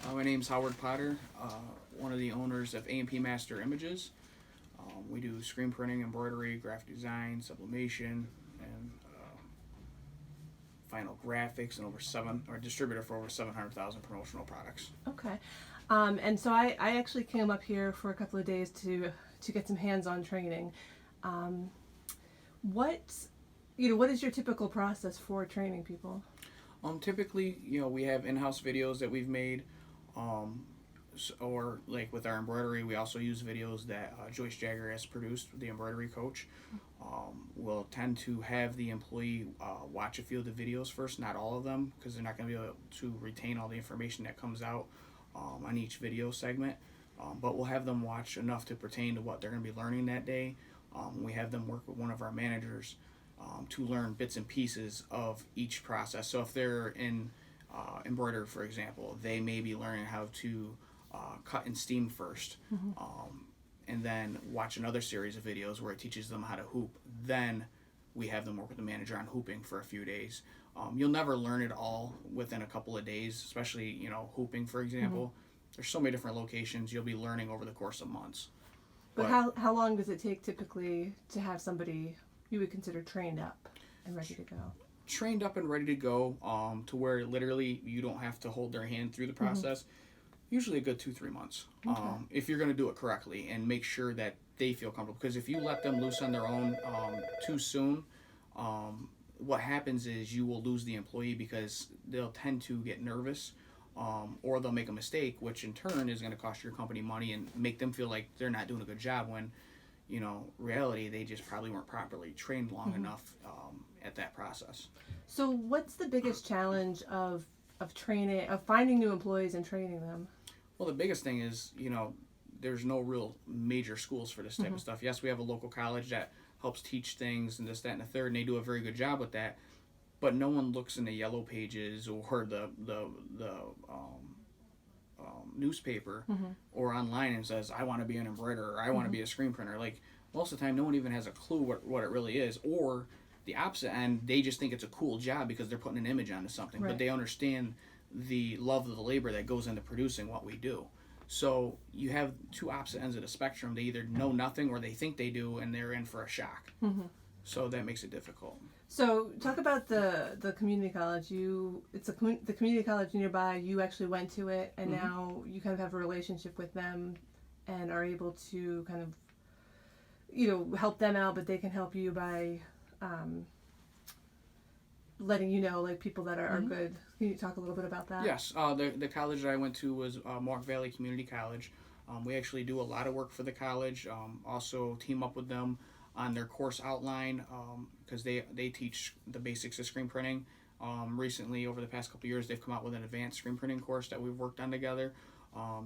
My name's Howard Potter, one of the owners of A&P Master Images. We do screen printing, embroidery, graphic design, sublimation, and final graphics, and or distributor for over 700,000 promotional products. Okay. And so I actually came up here for a couple of days to get some hands-on training. What what is your typical process for training people? Typically, we have in-house videos that we've made, or like with our embroidery, we also use videos that Joyce Jagger has produced, the embroidery coach. We'll tend to have the employee watch a few of the videos first, not all of them, because they're not going to be able to retain all the information that comes out on each video segment. But we'll have them watch enough to pertain to what they're going to be learning that day. We have them work with one of our managers to learn bits and pieces of each process. So if they're in embroidery, for example, they may be learning how to cut and steam first, and then watch another series of videos where it teaches them how to hoop. Then we have them work with the manager on hooping for a few days. You'll never learn it all within a couple of days, especially hooping, for example. There's so many different locations you'll be learning over the course of months. But how long does it take typically to have somebody you would consider trained up and ready to go? Trained up and ready to go, to where literally you don't have to hold their hand through the process. Usually a good 2-3 months. Okay. If you're going to do it correctly and make sure that they feel comfortable. Because if you let them loose on their own too soon, what happens is you will lose the employee because they'll tend to get nervous, or they'll make a mistake, which in turn is going to cost your company money and make them feel like they're not doing a good job when, reality, they just probably weren't properly trained long enough at that process. So what's the biggest challenge of finding new employees and training them? Well, the biggest thing is, there's no real major schools for this type of stuff. Yes, we have a local college that helps teach things and this, that, and the third, and they do a very good job with that. But no one looks in the yellow pages or the newspaper or online and says, I want to be an embroiderer, or I want to be a screen printer. Like, most of the time, no one even has a clue what it really is. Or the opposite end, they just think it's a cool job because they're putting an image onto something. Right. But they understand the love of the labor that goes into producing what we do. So you have two opposite ends of the spectrum. They either know nothing or they think they do, and they're in for a shock. So that makes it difficult. So talk about the community college. The community college nearby. You actually went to it, and now you kind of have a relationship with them, and are able to kind of, help them out, but they can help you by letting you know, like, people that are good. Can you talk a little bit about that? Yes. The college that I went to was Mohawk Valley Community College. We actually do a lot of work for the college. Also team up with them on their course outline, because they teach the basics of screen printing. Recently, over the past couple of years, they've come out with an advanced screen printing course that we've worked on together.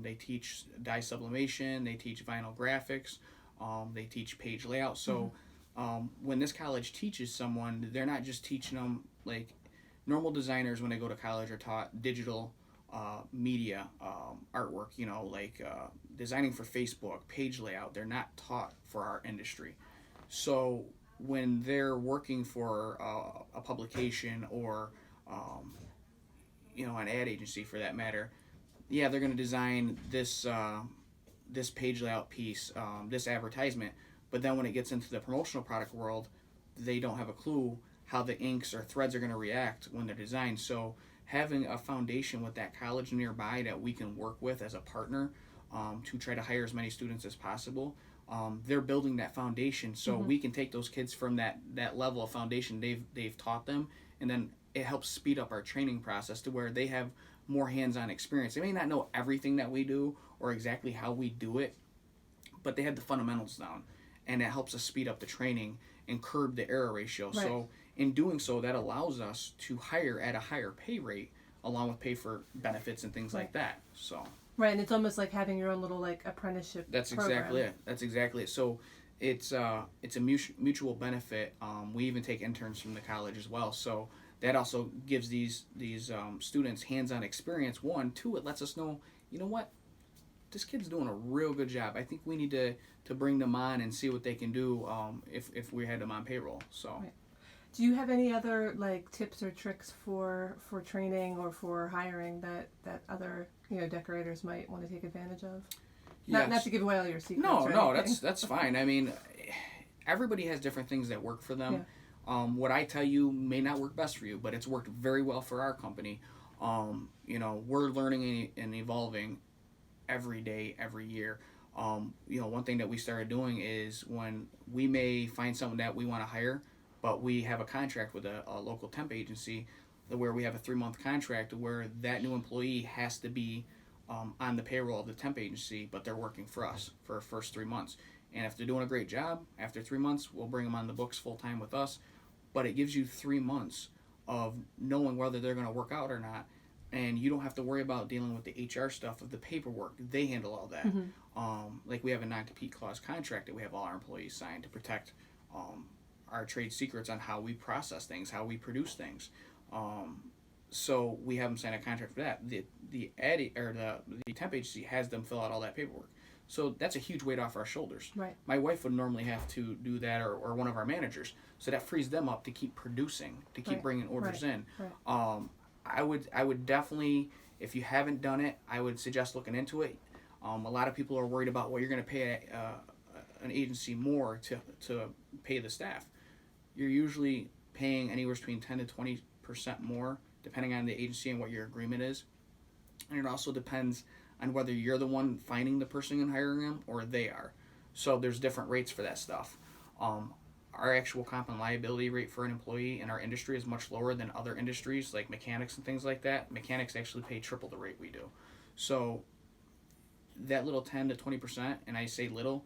They teach dye sublimation. They teach vinyl graphics. They teach page layout. So when this college teaches someone, they're not just teaching them, like, normal designers when they go to college are taught digital media artwork, designing for Facebook, page layout. They're not taught for our industry. So when they're working for a publication or an ad agency for that matter, they're going to design this page layout piece, this advertisement. But then when it gets into the promotional product world, they don't have a clue how the inks or threads are going to react when they're designed. So having a foundation with that college nearby that we can work with as a partner to try to hire as many students as possible, they're building that foundation so we can take those kids from that level of foundation they've taught them, and then it helps speed up our training process to where they have more hands-on experience. They may not know everything that we do or exactly how we do it, but they have the fundamentals down, and it helps us speed up the training and curb the error ratio. Right. So in doing so, that allows us to hire at a higher pay rate, along with pay for benefits and things like that. So right, and it's almost like having your own little, like, apprenticeship program. That's exactly it. So it's a mutual benefit. We even take interns from the college as well. So that also gives these students hands-on experience. 1, 2, it lets us know, you know what, this kid's doing a real good job. I think we need to bring them on and see what they can do if we had them on payroll. So. Right. Do you have any other like tips or tricks for training or for hiring that other decorators might want to take advantage of? Not Yes. to give away all your secrets. No, or no, anything. that's fine. I mean, everybody has different things that work for them. Yeah. What I tell you may not work best for you, but it's worked very well for our company. We're learning and evolving every day, every year. One thing that we started doing is when we may find someone that we want to hire, but we have a contract with a local temp agency where we have a 3-month contract where that new employee has to be on the payroll of the temp agency, but they're working for us for our first 3 months. And if they're doing a great job, after 3 months, we'll bring them on the books full time with us. But it gives you 3 months of knowing whether they're going to work out or not. And you don't have to worry about dealing with the HR stuff of the paperwork. They handle all that. Like we have a non-compete clause contract that we have all our employees sign to protect our trade secrets on how we process things, how we produce things. So we have them sign a contract for that. The temp agency has them fill out all that paperwork. So that's a huge weight off our shoulders. Right. My wife would normally have to do that, or one of our managers. So that frees them up to keep producing, to keep bringing orders in. Right. I would definitely, if you haven't done it, I would suggest looking into it. A lot of people are worried about what you're going to pay an agency more to pay the staff. You're usually paying anywhere between 10 to 20% more, depending on the agency and what your agreement is. And it also depends on whether you're the one finding the person and hiring them or they are. So there's different rates for that stuff. Our actual comp and liability rate for an employee in our industry is much lower than other industries like mechanics and things like that. Mechanics actually pay triple the rate we do. So that little 10 to 20%, and I say little,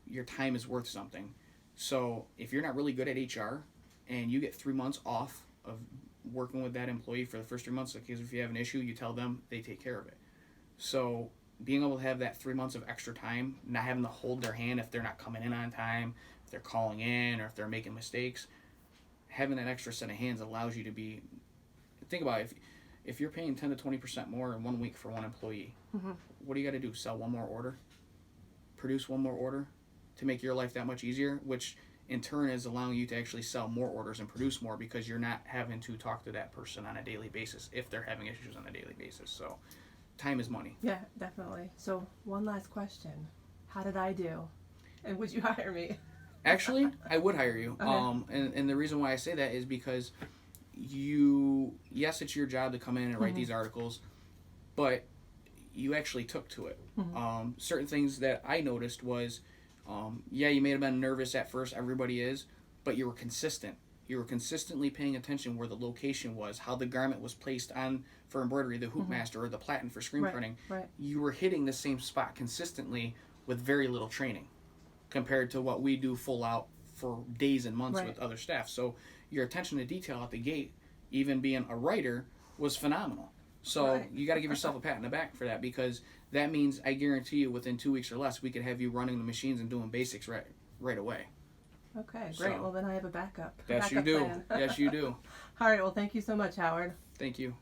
your time is worth something. So if you're not really good at HR and you get 3 months off of working with that employee for the first 3 months, because if you have an issue, you tell them, they take care of it. So being able to have that 3 months of extra time, not having to hold their hand if they're not coming in on time, if they're calling in, or if they're making mistakes, having that extra set of hands allows you to be, think about it, if you're paying 10 to 20% more in 1 week for one employee, what do you got to do? Sell one more order? Produce one more order to make your life that much easier, which in turn is allowing you to actually sell more orders and produce more because you're not having to talk to that person on a daily basis if they're having issues on a daily basis. So time is money. Yeah, definitely. So one last question. How did I do? And would you hire me? Actually, I would hire you. Okay. And the reason why I say that is because yes, it's your job to come in and write these articles, but you actually took to it. Certain things that I noticed was, you may have been nervous at first, everybody is, but you were consistent. You were consistently paying attention where the location was, how the garment was placed on for embroidery, the hoop master, or the platen for screen printing. Right. You were hitting the same spot consistently with very little training compared to what we do full out for days and months with other staff. So your attention to detail at the gate, even being a writer, was phenomenal. So you got to give yourself a pat on the back for that, because that means I guarantee you within 2 weeks or less we could have you running the machines and doing basics right away. Okay, great. So, well, then I have a backup. Yes, you do. Yes, you do. All right. Well, thank you so much, Howard. Thank you.